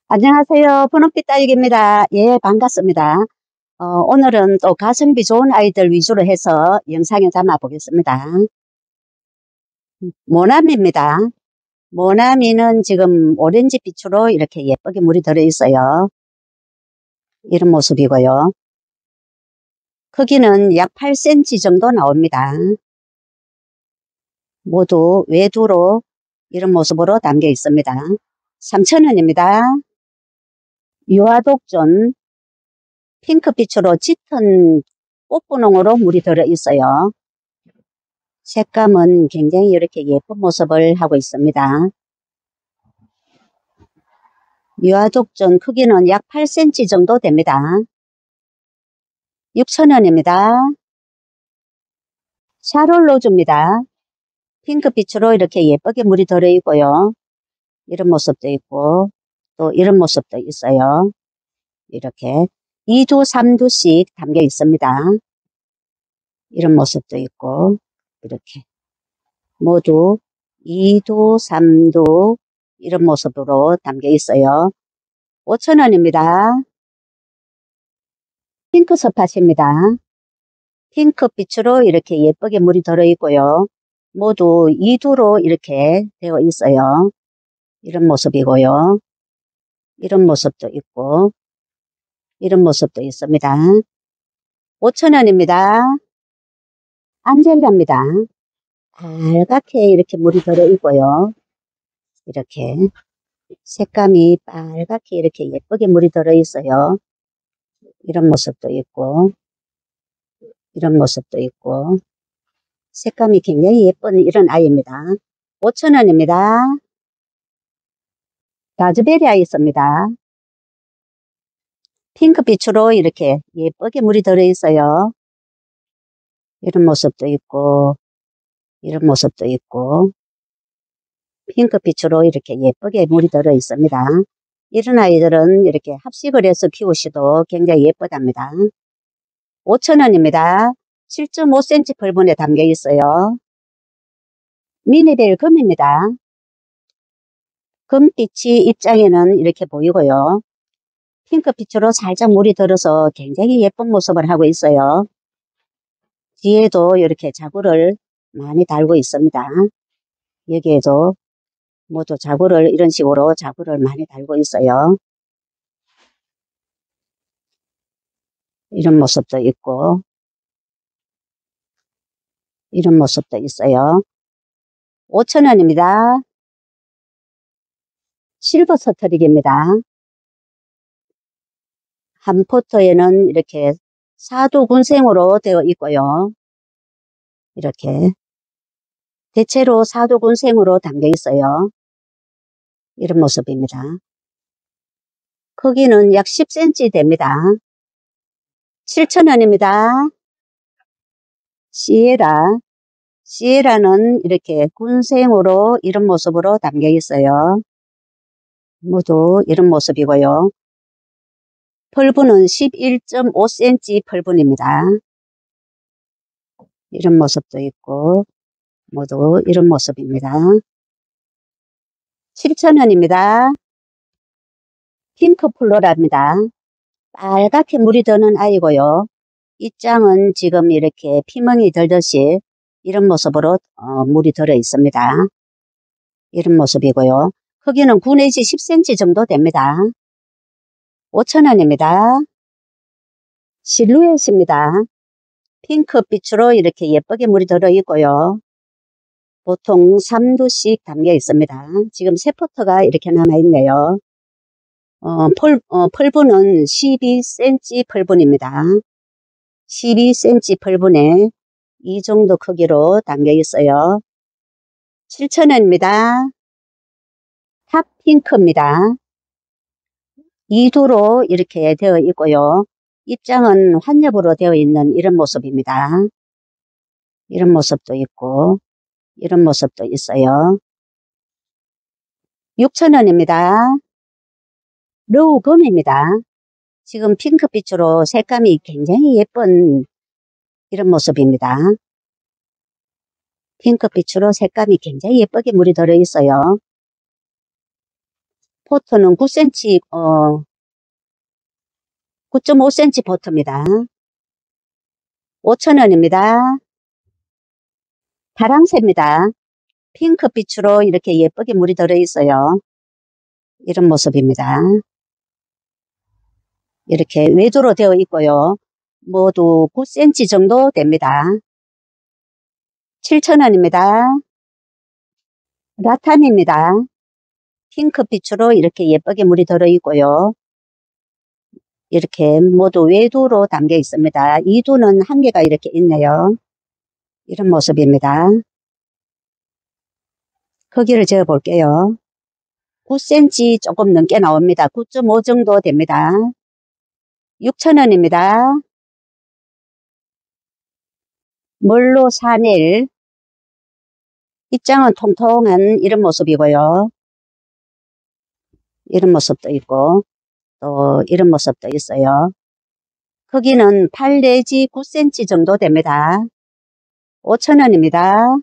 안녕하세요. 분홍빛 딸기입니다. 예, 반갑습니다. 오늘은 또 가성비 좋은 아이들 위주로 해서 영상에 담아 보겠습니다. 모나미입니다. 모나미는 지금 오렌지 빛으로 이렇게 예쁘게 물이 들어 있어요. 이런 모습이고요. 크기는 약 8cm 정도 나옵니다. 모두 외두로 이런 모습으로 담겨 있습니다. 3,000원입니다. 유화독존 핑크빛으로 짙은 꽃분홍으로 물이 들어 있어요. 색감은 굉장히 이렇게 예쁜 모습을 하고 있습니다. 유화독존 크기는 약 8cm 정도 됩니다. 6,000원입니다. 샤롤로즈입니다. 핑크빛으로 이렇게 예쁘게 물이 들어 있고요. 이런 모습도 있고 또 이런 모습도 있어요. 이렇게 2두, 3두씩 담겨 있습니다. 이런 모습도 있고 이렇게 모두 2두, 3두 이런 모습으로 담겨 있어요. 5,000원입니다. 핑크 스팟입니다. 핑크빛으로 이렇게 예쁘게 물이 들어있고요. 모두 2두로 이렇게 되어 있어요. 이런 모습이고요. 이런 모습도 있고 이런 모습도 있습니다. 5,000원입니다. 안젤라입니다. 빨갛게 이렇게 물이 들어있고요. 이렇게 색감이 빨갛게 이렇게 예쁘게 물이 들어있어요. 이런 모습도 있고 이런 모습도 있고 색감이 굉장히 예쁜 이런 아이입니다. 5,000원입니다. 라즈베리 아이스입니다. 핑크빛으로 이렇게 예쁘게 물이 들어있어요. 이런 모습도 있고 이런 모습도 있고 핑크빛으로 이렇게 예쁘게 물이 들어있습니다. 이런 아이들은 이렇게 합식을 해서 키우시도 굉장히 예쁘답니다. 5,000원입니다. 7.5cm 펄분에 담겨 있어요. 미니벨 금입니다. 금빛이 입장에는 이렇게 보이고요. 핑크빛으로 살짝 물이 들어서 굉장히 예쁜 모습을 하고 있어요. 뒤에도 이렇게 자구를 많이 달고 있습니다. 여기에도 모두 자구를 이런 식으로 자구를 많이 달고 있어요. 이런 모습도 있고 이런 모습도 있어요. 5,000원입니다. 실버 스트릭입니다. 한 포트에는 이렇게 사두군생으로 되어 있고요. 이렇게 대체로 사두군생으로 담겨 있어요. 이런 모습입니다. 크기는 약 10cm 됩니다. 7,000원입니다. 시에라는 이렇게 군생으로 이런 모습으로 담겨 있어요. 모두 이런 모습이고요. 펄분은 11.5cm 펄분입니다. 이런 모습도 있고 모두 이런 모습입니다. 7,000원입니다. 핑크 플로라입니다. 빨갛게 물이 드는 아이고요. 입장은 지금 이렇게 피멍이 들듯이 이런 모습으로 물이 들어 있습니다. 이런 모습이고요. 크기는 9 내지 10cm 정도 됩니다. 5,000원입니다. 실루엣입니다. 핑크빛으로 이렇게 예쁘게 물이 들어 있고요. 보통 3두씩 담겨 있습니다. 지금 세 포트가 이렇게 남아 있네요. 펄분은 12cm 펄분입니다. 12cm 펄분에 이 정도 크기로 담겨 있어요. 7,000원입니다. 탑핑크입니다. 2두로 이렇게 되어 있고요. 입장은 환엽으로 되어 있는 이런 모습입니다. 이런 모습도 있고 이런 모습도 있어요. 6,000원입니다. 러우금입니다. 지금 핑크빛으로 색감이 굉장히 예쁜 이런 모습입니다. 핑크빛으로 색감이 굉장히 예쁘게 물이 들어 있어요. 포트는 9cm, 9.5cm 포트입니다. 5,000원입니다. 파랑새입니다. 핑크빛으로 이렇게 예쁘게 물이 들어있어요. 이런 모습입니다. 이렇게 외도로 되어 있고요. 모두 9cm 정도 됩니다. 7,000원입니다. 라탄입니다. 핑크빛으로 이렇게 예쁘게 물이 들어있고요. 이렇게 모두 외두로 담겨 있습니다. 이두는 한 개가 이렇게 있네요. 이런 모습입니다. 크기를 재어 볼게요. 9cm 조금 넘게 나옵니다. 9.5 정도 됩니다. 6,000원입니다. 멀로 사넬. 입장은 통통한 이런 모습이고요. 이런 모습도 있고 또 이런 모습도 있어요. 크기는 8 내지 9cm 정도 됩니다. 5,000원입니다.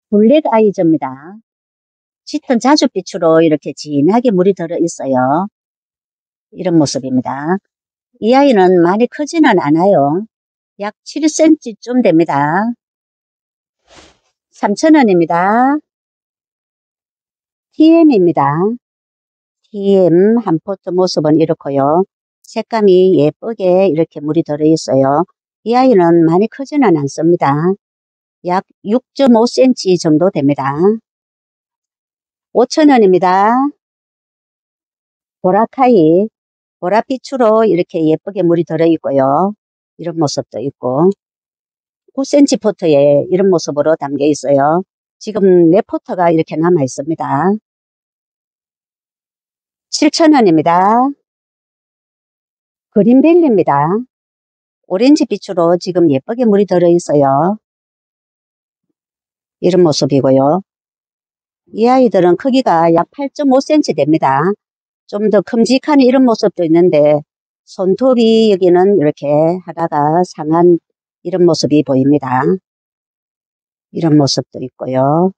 블랙 아이즈입니다. 짙은 자줏빛으로 이렇게 진하게 물이 들어 있어요. 이런 모습입니다. 이 아이는 많이 크지는 않아요. 약 7cm쯤 됩니다. 3,000원입니다. TM입니다. TM 한 포트 모습은 이렇고요. 색감이 예쁘게 이렇게 물이 들어있어요. 이 아이는 많이 크지는 않습니다. 약 6.5cm 정도 됩니다. 5,000원입니다. 보라카이, 보라빛으로 이렇게 예쁘게 물이 들어있고요. 이런 모습도 있고 9cm 포트에 이런 모습으로 담겨 있어요. 지금 4포트가 이렇게 남아 있습니다. 7,000원입니다. 그린벨리입니다. 오렌지빛으로 지금 예쁘게 물이 들어있어요. 이런 모습이고요. 이 아이들은 크기가 약 8.5cm 됩니다. 좀 더 큼직한 이런 모습도 있는데 손톱이 여기는 이렇게 하다가 상한 이런 모습이 보입니다. 이런 모습도 있고요.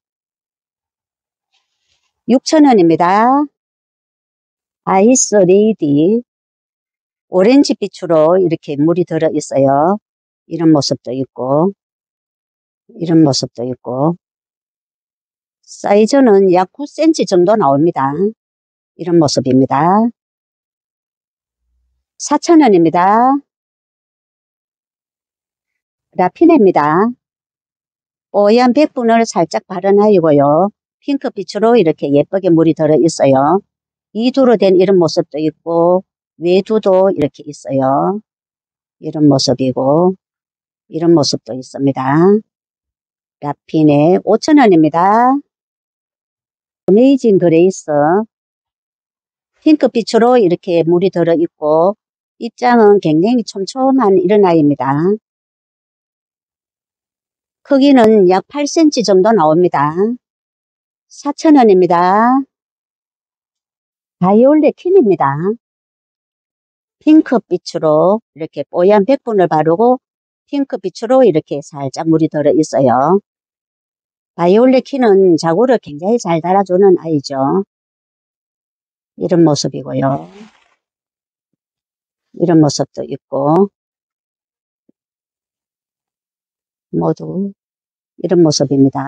6,000원입니다. 아이스 레이디. 오렌지빛으로 이렇게 물이 들어 있어요. 이런 모습도 있고 이런 모습도 있고 사이즈는 약 9cm 정도 나옵니다. 이런 모습입니다. 4,000원입니다. 라피네입니다. 뽀얀 백분을 살짝 바른 아이고요. 핑크빛으로 이렇게 예쁘게 물이 들어 있어요. 이두로 된 이런 모습도 있고 외두도 이렇게 있어요. 이런 모습이고 이런 모습도 있습니다. 라피네 5,000원입니다. 어메이징 그레이스 핑크빛으로 이렇게 물이 들어있고 입장은 굉장히 촘촘한 이런 아이입니다. 크기는 약 8cm 정도 나옵니다. 4,000원입니다. 바이올렛 퀸입니다. 핑크빛으로 이렇게 뽀얀 백분을 바르고 핑크빛으로 이렇게 살짝 물이 들어있어요. 바이올렛 퀸은 자구를 굉장히 잘 달아주는 아이죠. 이런 모습이고요. 이런 모습도 있고 모두 이런 모습입니다.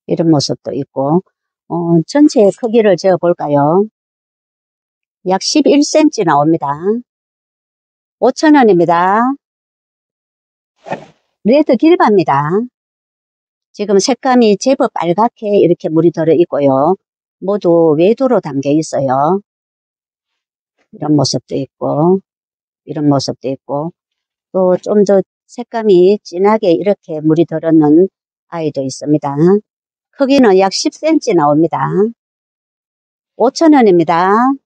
이런 모습도 있고 전체 크기를 재어 볼까요? 약 11cm 나옵니다. 5,000원입니다. 레드 길바입니다. 지금 색감이 제법 빨갛게 이렇게 물이 들어 있고요. 모두 외두로 담겨 있어요. 이런 모습도 있고 이런 모습도 있고 또 좀 더 색감이 진하게 이렇게 물이 들었는 아이도 있습니다. 크기는 약 10cm 나옵니다. 5,000원입니다.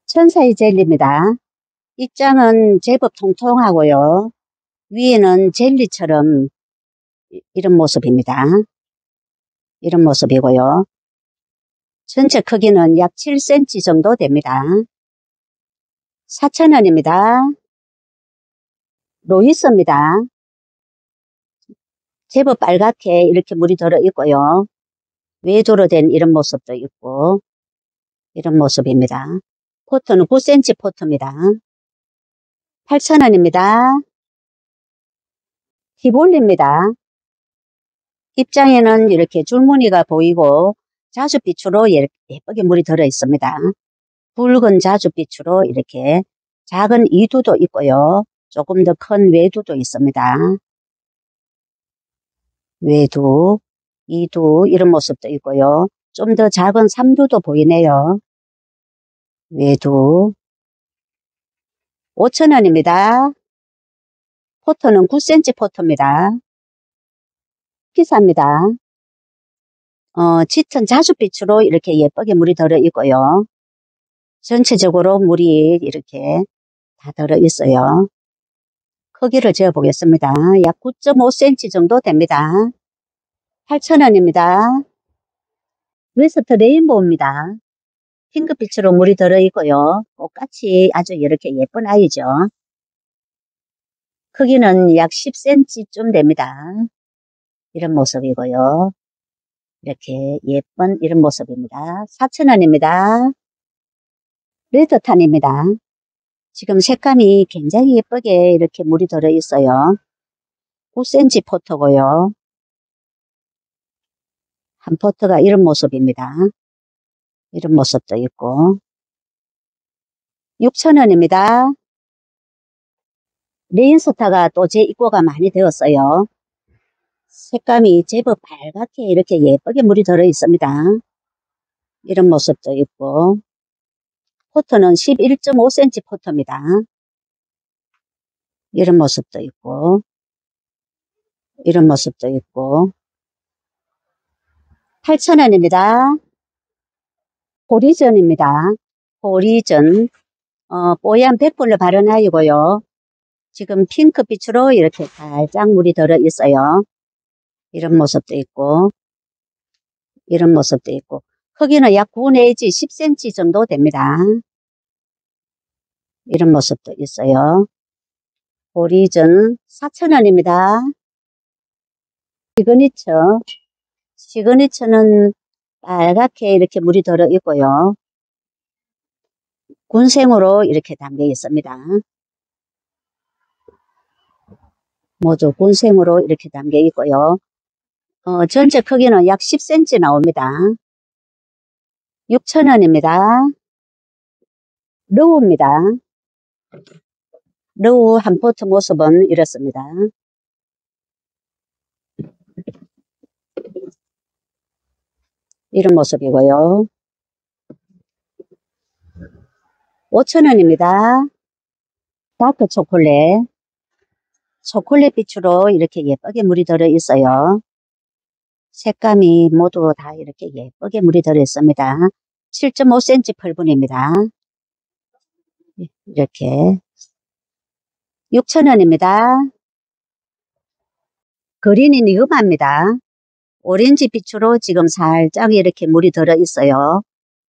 천사의 젤리입니다. 입장은 제법 통통하고요. 위에는 젤리처럼 이런 모습입니다. 이런 모습이고요. 전체 크기는 약 7cm 정도 됩니다. 4,000원입니다. 로이스입니다. 제법 빨갛게 이렇게 물이 들어 있고요. 외도로 된 이런 모습도 있고 이런 모습입니다. 포트는 9cm 포트입니다. 8,000원입니다. 티볼리입니다. 입장에는 이렇게 줄무늬가 보이고 자줏빛으로 예쁘게 물이 들어 있습니다. 붉은 자줏빛으로 이렇게 작은 이두도 있고요. 조금 더 큰 외두도 있습니다. 외두, 이두 이런 모습도 있고요. 좀 더 작은 삼두도 보이네요. 외두 5,000원입니다. 포트는 9cm 포트입니다. 비쌉니다. 짙은 자줏빛으로 이렇게 예쁘게 물이 들어 있고요. 전체적으로 물이 이렇게 다 들어 있어요. 크기를 재어 보겠습니다. 약 9.5cm 정도 됩니다. 8,000원입니다. 웨스트 레인보우입니다. 핑크빛으로 물이 들어 있고요. 꽃같이 아주 이렇게 예쁜 아이죠. 크기는 약 10cm쯤 됩니다. 이런 모습이고요. 이렇게 예쁜 이런 모습입니다. 4,000원입니다. 레드탄입니다. 지금 색감이 굉장히 예쁘게 이렇게 물이 들어 있어요. 9cm 포트고요. 한 포트가 이런 모습입니다. 이런 모습도 있고 6,000원입니다. 레인스타가 또 제 입고가 많이 되었어요. 색감이 제법 빨갛게 이렇게 예쁘게 물이 들어 있습니다. 이런 모습도 있고 포트는 11.5cm 포트입니다. 이런 모습도 있고 이런 모습도 있고 8,000원입니다. 호리전입니다. 호리전 뽀얀 백불로 바른 아이고요. 지금 핑크빛으로 이렇게 살짝 물이 들어 있어요. 이런 모습도 있고 이런 모습도 있고 크기는 약 9 내지 10cm 정도 됩니다. 이런 모습도 있어요. 호리전 4,000원입니다. 시그니처 시그니처는 빨갛게 이렇게 물이 들어 있고요. 군생으로 이렇게 담겨 있습니다. 모두 군생으로 이렇게 담겨 있고요. 전체 크기는 약 10cm 나옵니다. 6,000원입니다. 러우입니다. 러우 한 포트 모습은 이렇습니다. 이런 모습이고요. 5,000원입니다. 다크 초콜릿. 초콜릿 빛으로 이렇게 예쁘게 물이 들어 있어요. 색감이 모두 다 이렇게 예쁘게 물이 들어 있습니다. 7.5cm 펄분입니다. 이렇게 6,000원입니다. 그린이 니그마입니다. 오렌지 빛으로 지금 살짝 이렇게 물이 들어 있어요.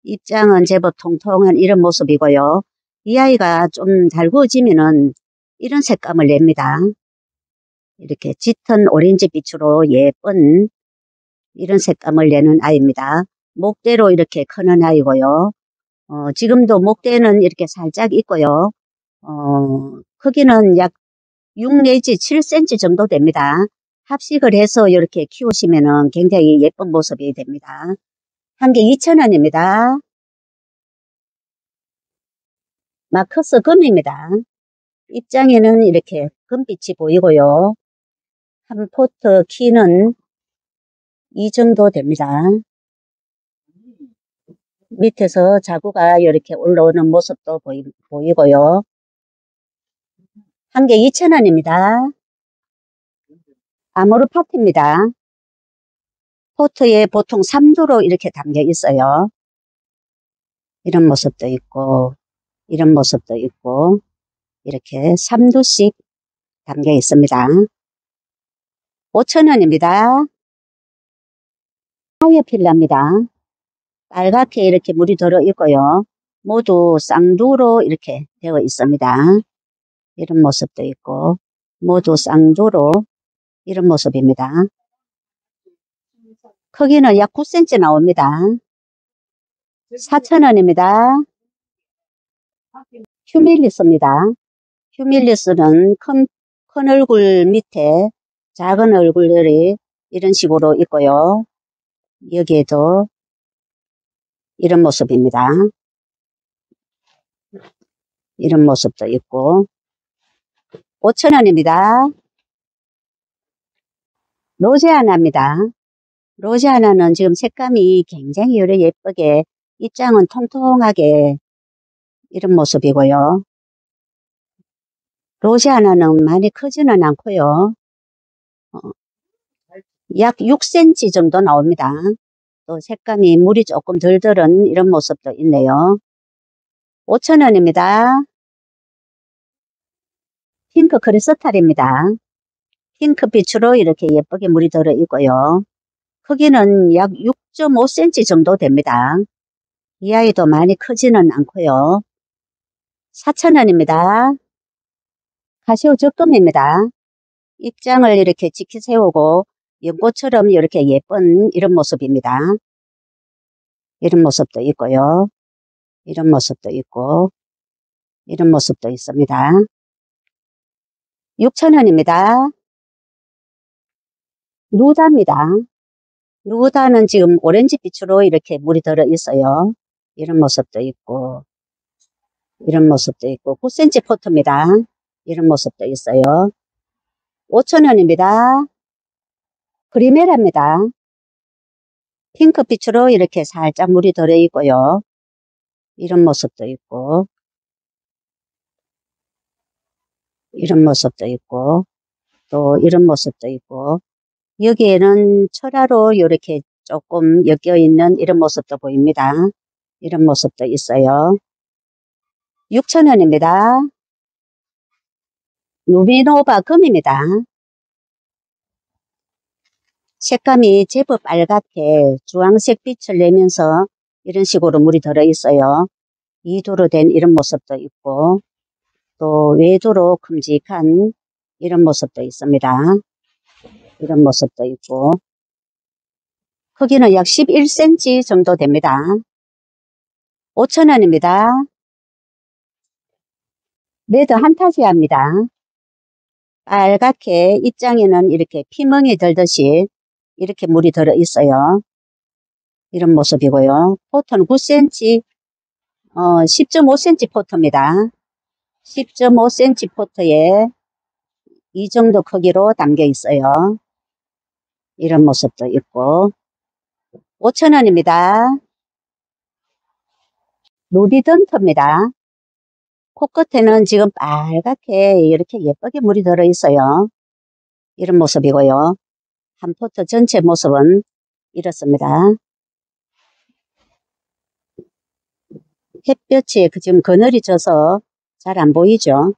입장은 제법 통통한 이런 모습이고요. 이 아이가 좀 달구어지면은 이런 색감을 냅니다. 이렇게 짙은 오렌지 빛으로 예쁜 이런 색감을 내는 아이입니다. 목대로 이렇게 크는 아이고요. 지금도 목대는 이렇게 살짝 있고요. 크기는 약 6 내지 7cm 정도 됩니다. 합식을 해서 이렇게 키우시면은 굉장히 예쁜 모습이 됩니다. 한 개 2,000원입니다. 마커스 금입니다. 입장에는 이렇게 금빛이 보이고요. 한 포트 키는 이 정도 됩니다. 밑에서 자구가 이렇게 올라오는 모습도 보이고요. 한 개 2,000원입니다. 아모르 파트입니다. 포트에 보통 3두로 이렇게 담겨 있어요. 이런 모습도 있고 이런 모습도 있고 이렇게 3두씩 담겨 있습니다. 5,000원입니다. 하이어필라입니다. 빨갛게 이렇게 물이 들어 있고요. 모두 쌍두로 이렇게 되어 있습니다. 이런 모습도 있고 모두 쌍두로 이런 모습입니다. 크기는 약 9cm 나옵니다. 4,000원입니다. 휴밀리스입니다. 휴밀리스는 큰 얼굴 밑에 작은 얼굴들이 이런 식으로 있고요. 여기에도 이런 모습입니다. 이런 모습도 있고. 5,000원입니다. 로제아나입니다. 로제아나는 지금 색감이 굉장히 예쁘게, 입장은 통통하게 이런 모습이고요. 로제아나는 많이 크지는 않고요. 약 6cm 정도 나옵니다. 또 색감이 물이 조금 덜 들은 이런 모습도 있네요. 5,000원입니다. 핑크 크리스탈입니다. 핑크빛으로 이렇게 예쁘게 물이 들어 있고요. 크기는 약 6.5cm 정도 됩니다. 이 아이도 많이 크지는 않고요. 4,000원입니다. 카시오 적금입니다. 입장을 이렇게 지키 세우고 연꽃처럼 이렇게 예쁜 이런 모습입니다. 이런 모습도 있고요. 이런 모습도 있고 이런 모습도 있습니다. 6,000원입니다. 누다입니다. 누다는 지금 오렌지빛으로 이렇게 물이 들어 있어요. 이런 모습도 있고 이런 모습도 있고 9cm 포트입니다. 이런 모습도 있어요. 5,000원입니다. 프리메라입니다. 핑크빛으로 이렇게 살짝 물이 들어 있고요. 이런 모습도 있고 이런 모습도 있고 또 이런 모습도 있고 여기에는 철화로 이렇게 조금 엮여 있는 이런 모습도 보입니다. 이런 모습도 있어요. 6,000원입니다. 루미노바 금입니다. 색감이 제법 빨갛게 주황색 빛을 내면서 이런 식으로 물이 들어 있어요. 이도로 된 이런 모습도 있고 또 외도로 큼직한 이런 모습도 있습니다. 이런 모습도 있고 크기는 약 11cm 정도 됩니다. 5,000원입니다. 레드 한타지아입니다. 빨갛게 입장에는 이렇게 피멍이 들듯이 이렇게 물이 들어 있어요. 이런 모습이고요. 포트는 9cm, 10.5cm 포트입니다. 10.5cm 포트에 이 정도 크기로 담겨 있어요. 이런 모습도 있고 5,000원입니다. 루비던트입니다. 코끝에는 지금 빨갛게 이렇게 예쁘게 물이 들어 있어요. 이런 모습이고요. 한 포트 전체 모습은 이렇습니다. 햇볕이 지금 그늘이 져서 잘 안 보이죠.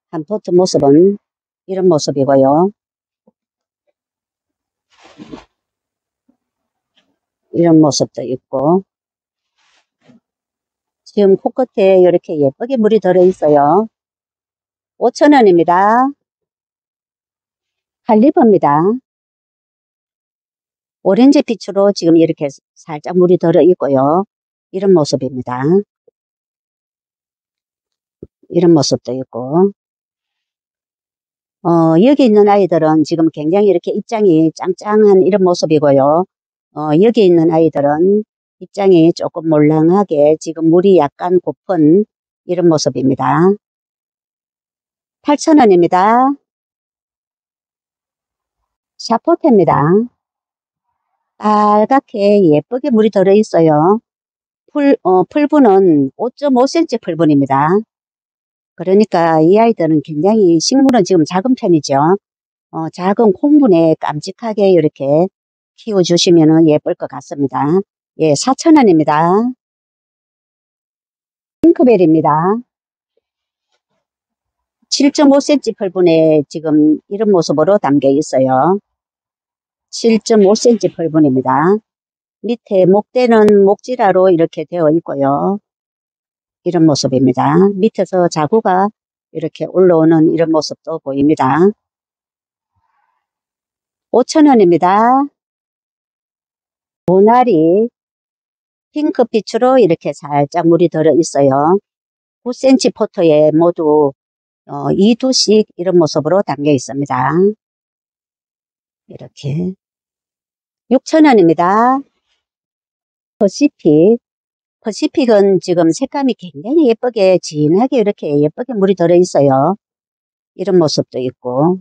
한 포트 모습은 이런 모습이고요. 이런 모습도 있고 지금 코끝에 이렇게 예쁘게 물이 들어 있어요. 5,000원입니다. 칼리버입니다. 오렌지 빛으로 지금 이렇게 살짝 물이 들어 있고요. 이런 모습입니다. 이런 모습도 있고 여기 있는 아이들은 지금 굉장히 이렇게 입장이 짱짱한 이런 모습이고요. 여기 있는 아이들은 입장이 조금 몰랑하게 지금 물이 약간 고픈 이런 모습입니다. 8,000원입니다. 샤포테입니다. 빨갛게 예쁘게 물이 들어있어요. 풀분은 5.5cm 풀분입니다. 그러니까 이 아이들은 굉장히 식물은 지금 작은 편이죠. 작은 콩분에 깜찍하게 이렇게 키워주시면 예쁠 것 같습니다. 예, 4,000원입니다. 핑크벨입니다. 7.5cm 펄분에 지금 이런 모습으로 담겨 있어요. 7.5cm 펄분입니다. 밑에 목대는 목지라로 이렇게 되어 있고요. 이런 모습입니다. 밑에서 자구가 이렇게 올라오는 이런 모습도 보입니다. 5,000원입니다. 모날이 핑크빛으로 이렇게 살짝 물이 들어 있어요. 9cm 포트에 모두 2두씩 이런 모습으로 담겨 있습니다. 이렇게 6,000원입니다. 퍼시픽. 퍼시픽은 지금 색감이 굉장히 예쁘게 진하게 이렇게 예쁘게 물이 들어 있어요. 이런 모습도 있고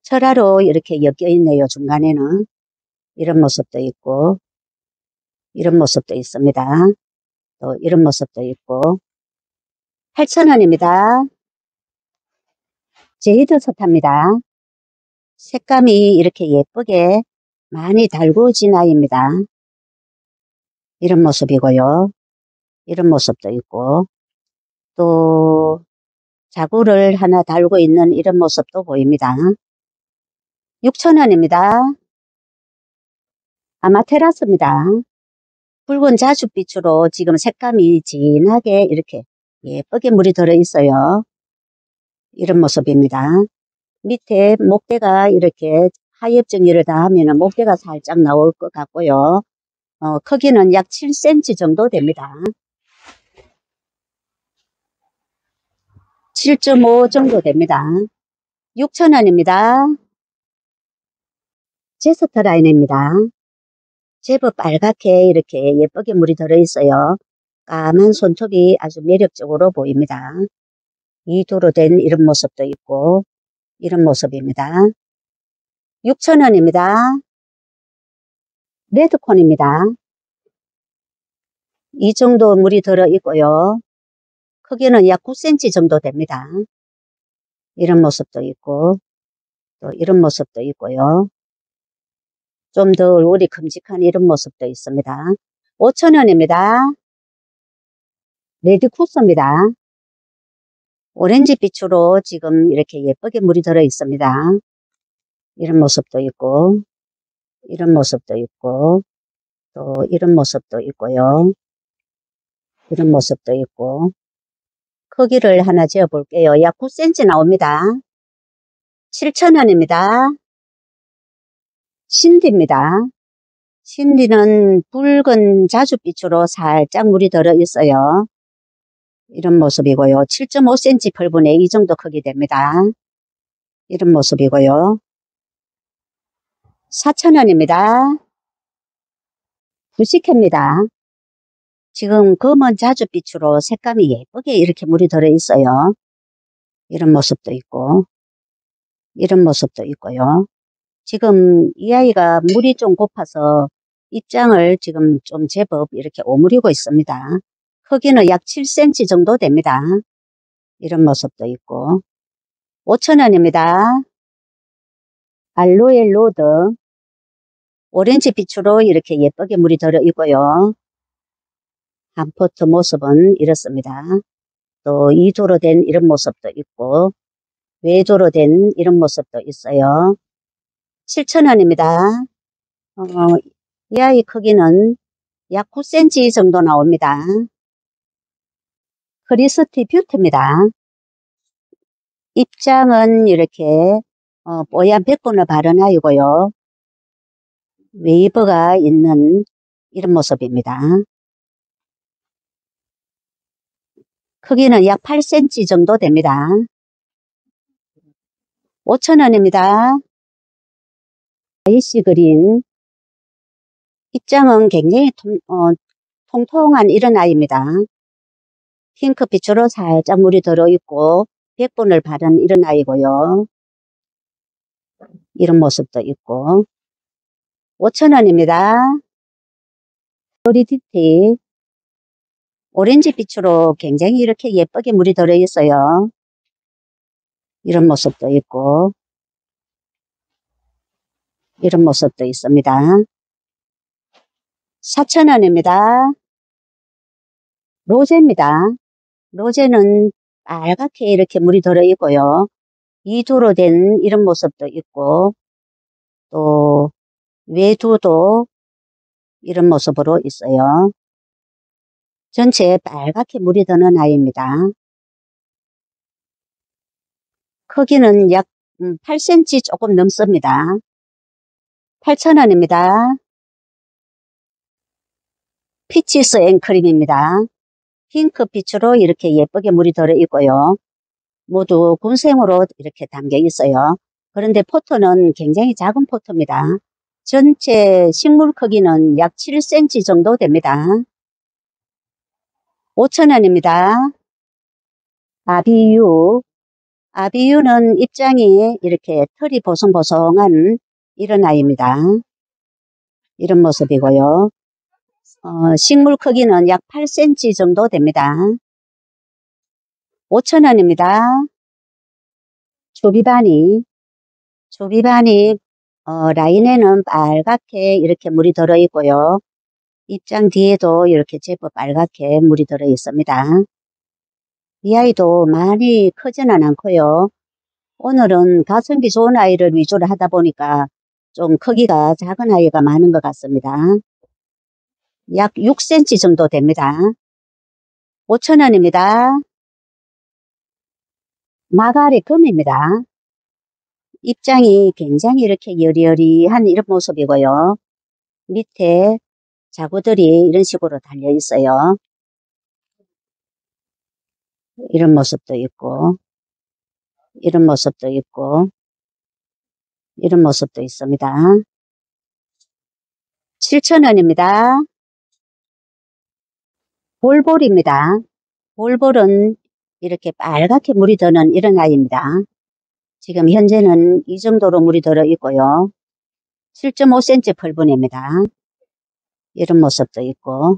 철화로 이렇게 엮여 있네요. 중간에는 이런 모습도 있고 이런 모습도 있습니다. 또 이런 모습도 있고 8,000원입니다. 제이드 서탑입니다. 색감이 이렇게 예쁘게 많이 달구어진 아이입니다. 이런 모습이고요. 이런 모습도 있고 또 자구를 하나 달고 있는 이런 모습도 보입니다. 6,000원입니다. 아마테라스입니다. 붉은 자줏빛으로 지금 색감이 진하게 이렇게 예쁘게 물이 들어 있어요. 이런 모습입니다. 밑에 목대가 이렇게 하엽 정리를 다 하면 목대가 살짝 나올 것 같고요. 크기는 약 7cm 정도 됩니다. 7.5 정도 됩니다. 6,000원입니다. 제스터 라인입니다. 제법 빨갛게 이렇게 예쁘게 물이 들어있어요. 까만 손톱이 아주 매력적으로 보입니다. 2도로 된 이런 모습도 있고 이런 모습입니다. 6,000원입니다. 레드콘입니다. 이 정도 물이 들어있고요. 크기는 약 9cm 정도 됩니다. 이런 모습도 있고 또 이런 모습도 있고요. 좀 더 얼굴이 큼직한 이런 모습도 있습니다. 5,000원입니다. 레디쿠스입니다. 오렌지 빛으로 지금 이렇게 예쁘게 물이 들어 있습니다. 이런 모습도 있고 이런 모습도 있고 또 이런 모습도 있고요. 이런 모습도 있고 크기를 하나 재어 볼게요. 약 9cm 나옵니다. 7,000원입니다. 신디입니다. 신디는 붉은 자줏빛으로 살짝 물이 들어 있어요. 이런 모습이고요. 7.5cm 펄분에 이 정도 크기 됩니다. 이런 모습이고요. 4,000원입니다. 부시캐입니다. 지금 검은 자줏빛으로 색감이 예쁘게 이렇게 물이 들어 있어요. 이런 모습도 있고 이런 모습도 있고요. 지금 이 아이가 물이 좀 고파서 입장을 지금 좀 제법 이렇게 오므리고 있습니다. 크기는 약 7cm 정도 됩니다. 이런 모습도 있고 5,000원입니다. 알로에 로드 오렌지 빛으로 이렇게 예쁘게 물이 들어 있고요. 한 포트 모습은 이렇습니다. 또 2도로 된 이런 모습도 있고 외도로 된 이런 모습도 있어요. 7,000원입니다. 이 아이 크기는 약 9cm 정도 나옵니다. 크리스티 뷰티입니다. 입장은 이렇게 뽀얀 백분을 바른 아이고요. 웨이브가 있는 이런 모습입니다. 크기는 약 8cm 정도 됩니다. 5,000원입니다. 아이시 그린 입장은 굉장히 통통한 이런 아이입니다. 핑크빛으로 살짝 물이 들어있고 백분을 바른 이런 아이고요. 이런 모습도 있고 5,000원입니다. 로리디티 오렌지 빛으로 굉장히 이렇게 예쁘게 물이 들어있어요. 이런 모습도 있고 이런 모습도 있습니다. 4,000원입니다. 로제입니다. 로제는 빨갛게 이렇게 물이 들어있고요. 2두로 된 이런 모습도 있고 또 외두도 이런 모습으로 있어요. 전체 빨갛게 물이 드는 아이입니다. 크기는 약 8cm 조금 넘습니다. 8,000원입니다. 피치스 앵크림입니다. 핑크빛으로 이렇게 예쁘게 물이 들어있고요. 모두 군생으로 이렇게 담겨 있어요. 그런데 포트는 굉장히 작은 포트입니다. 전체 식물 크기는 약 7cm 정도 됩니다. 5,000원입니다. 아비유. 아비유는 입장이 이렇게 털이 보송보송한 이런 아이입니다. 이런 모습이고요. 식물 크기는 약 8cm 정도 됩니다. 5,000원입니다. 조비바니. 조비바니 라인에는 빨갛게 이렇게 물이 들어있고요. 입장 뒤에도 이렇게 제법 빨갛게 물이 들어있습니다. 이 아이도 많이 크지는 않고요. 오늘은 가성비 좋은 아이를 위주로 하다 보니까 좀 크기가 작은 아이가 많은 것 같습니다. 약 6cm 정도 됩니다. 5,000원입니다. 마가리 금입니다. 입장이 굉장히 이렇게 여리여리한 이런 모습이고요. 밑에 자구들이 이런 식으로 달려 있어요. 이런 모습도 있고, 이런 모습도 있고, 이런 모습도 있습니다. 7,000원입니다. 볼볼입니다. 볼볼은 이렇게 빨갛게 물이 드는 이런 아이입니다. 지금 현재는 이 정도로 물이 들어 있고요. 7.5cm 펄분입니다. 이런 모습도 있고,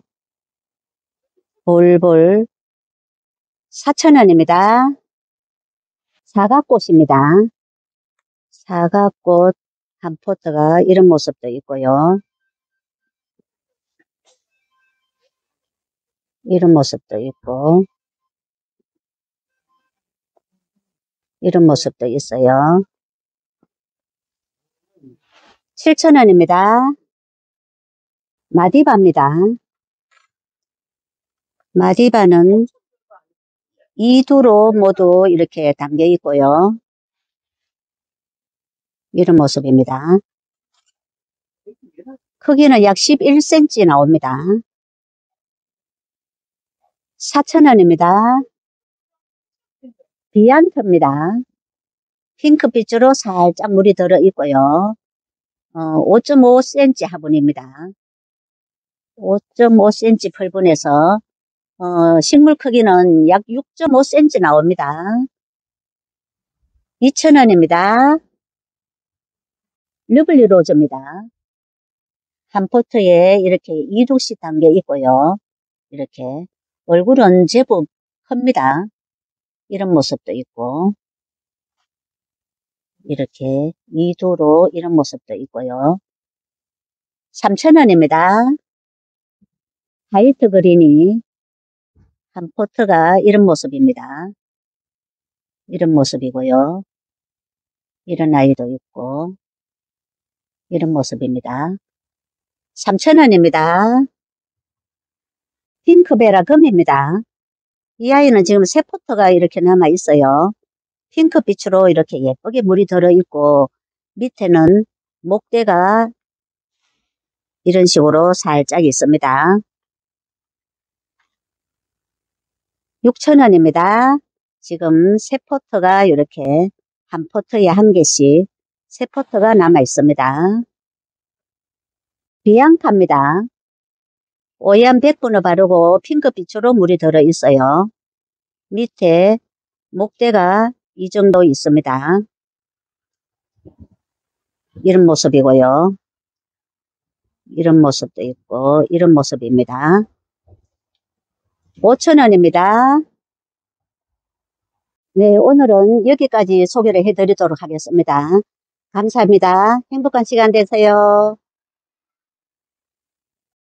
볼볼 4,000원입니다. 사과꽃입니다. 사과꽃 한 포트가 이런 모습도 있고요. 이런 모습도 있고, 이런 모습도 있어요. 7,000원입니다. 마디바입니다. 마디바는 2두로 모두 이렇게 담겨 있고요. 이런 모습입니다. 크기는 약 11cm 나옵니다. 4,000원입니다. 비안트입니다. 핑크빛으로 살짝 물이 들어 있고요. 5.5cm 화분입니다. 5.5cm 펄분에서 식물 크기는 약 6.5cm 나옵니다. 2,000원입니다. 러블리 로즈입니다. 한 포트에 이렇게 2두씩 담겨 있고요. 이렇게 얼굴은 제법 큽니다. 이런 모습도 있고, 이렇게 2두로 이런 모습도 있고요. 3,000원입니다. 화이트 그린이 한 포트가 이런 모습입니다. 이런 모습이고요. 이런 아이도 있고, 이런 모습입니다. 3,000원입니다. 핑크베라 금입니다. 이 아이는 지금 세 포트가 이렇게 남아 있어요. 핑크빛으로 이렇게 예쁘게 물이 들어있고, 밑에는 목대가 이런 식으로 살짝 있습니다. 6,000원입니다. 지금 세 포트가 이렇게 한 포트에 한 개씩 세 포트가 남아 있습니다. 비앙카입니다. 오얀 백분을 바르고 핑크빛으로 물이 들어 있어요. 밑에 목대가 이 정도 있습니다. 이런 모습이고요. 이런 모습도 있고 이런 모습입니다. 5,000원입니다. 네, 오늘은 여기까지 소개를 해드리도록 하겠습니다. 감사합니다. 행복한 시간 되세요.